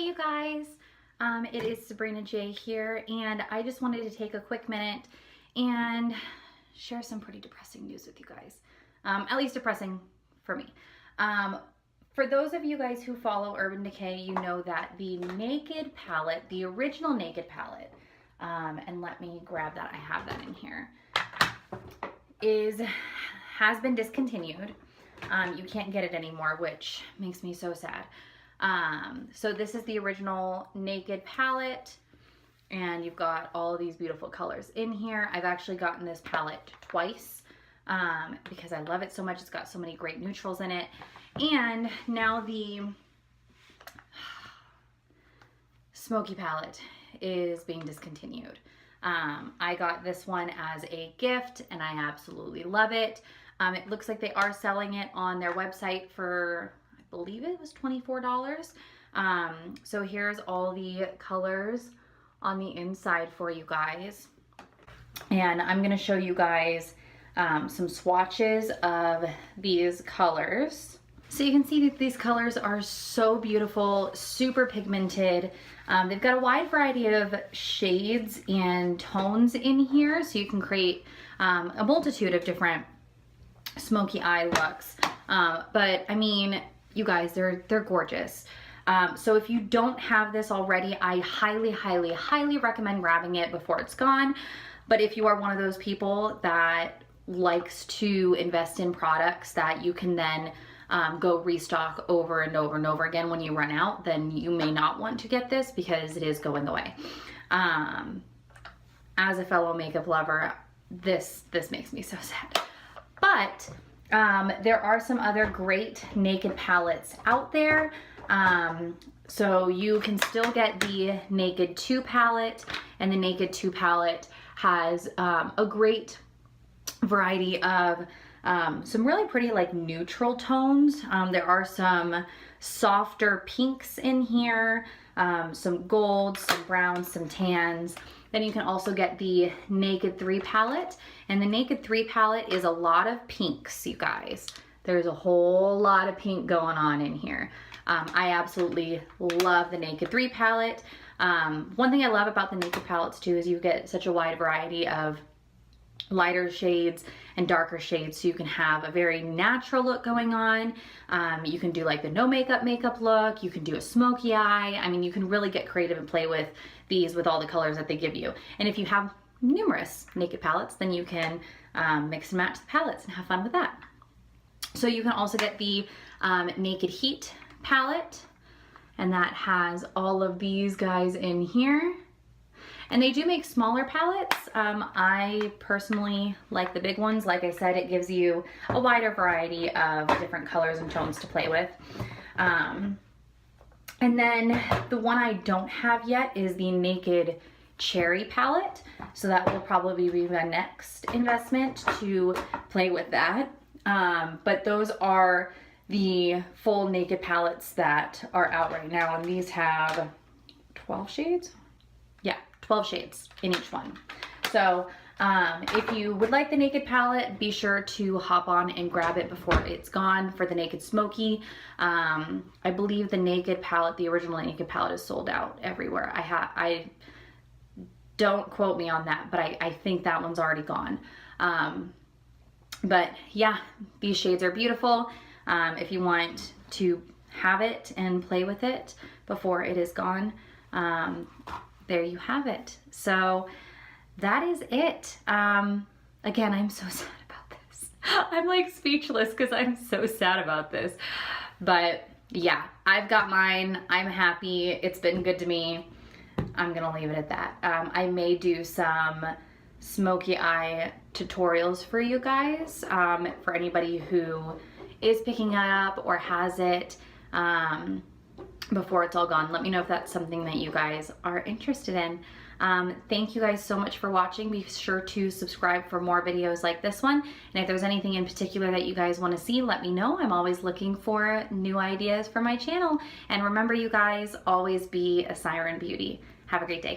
Hey you guys, it is Sabrina J here, and I just wanted to take a quick minute and share some pretty depressing news with you guys. At least depressing for me. For those of you guys who follow Urban Decay, you know that the Naked palette, the original Naked palette, and let me grab that, I have that in here, has been discontinued. You can't get it anymore, which makes me so sad. So this is the original Naked palette, and you've got all of these beautiful colors in here. I've actually gotten this palette twice because I love it so much. It's got so many great neutrals in it. And now the Smoky palette is being discontinued. I got this one as a gift and I absolutely love it. It looks like they are selling it on their website for, I believe it was $24. So here's all the colors on the inside for you guys. And I'm gonna show you guys some swatches of these colors. So you can see that these colors are so beautiful, super pigmented. They've got a wide variety of shades and tones in here, so you can create a multitude of different smoky eye looks. But I mean, you guys, they're gorgeous. So if you don't have this already, I highly recommend grabbing it before it's gone. But if you are one of those people that likes to invest in products that you can then go restock over and over and over again when you run out, then you may not want to get this because it is going away. As a fellow makeup lover, this makes me so sad. But there are some other great Naked palettes out there. So you can still get the Naked 2 palette, and the Naked 2 palette has a great variety of some really pretty like neutral tones. There are some softer pinks in here, some golds, some browns, some tans. Then you can also get the Naked 3 palette, and the Naked 3 palette is a lot of pinks, you guys. There's a whole lot of pink going on in here. I absolutely love the Naked 3 palette. One thing I love about the Naked palettes too is you get such a wide variety of lighter shades and darker shades, so you can have a very natural look going on. You can do like the no makeup look, you can do a smoky eye. I mean, you can really get creative and play with these with all the colors that they give you. And if you have numerous Naked palettes, then you can mix and match the palettes and have fun with that. So you can also get the Naked Heat palette, and that has all of these guys in here. And they do make smaller palettes. I personally like the big ones. Like I said, it gives you a wider variety of different colors and tones to play with. And then the one I don't have yet is the Naked Cherry palette. So that will probably be my next investment, to play with that. But those are the full Naked palettes that are out right now. And these have 12 shades? Yeah, 12 shades in each one. So if you would like the Naked palette, be sure to hop on and grab it before it's gone for the Naked Smoky. I believe the Naked palette, the original Naked palette, is sold out everywhere. I don't quote me on that, but I think that one's already gone. But yeah, these shades are beautiful. If you want to have it and play with it before it is gone, there you have it. So that is it. Again, I'm so sad about this. I'm like speechless because I'm so sad about this. But yeah, I've got mine. I'm happy. It's been good to me. I'm gonna leave it at that. I may do some smoky eye tutorials for you guys, for anybody who is picking it up or has it before it's all gone. Let me know if that's something that you guys are interested in. Thank you guys so much for watching. Be sure to subscribe for more videos like this one. And if there's anything in particular that you guys want to see, let me know. I'm always looking for new ideas for my channel. And remember, you guys, always be a siren beauty. Have a great day.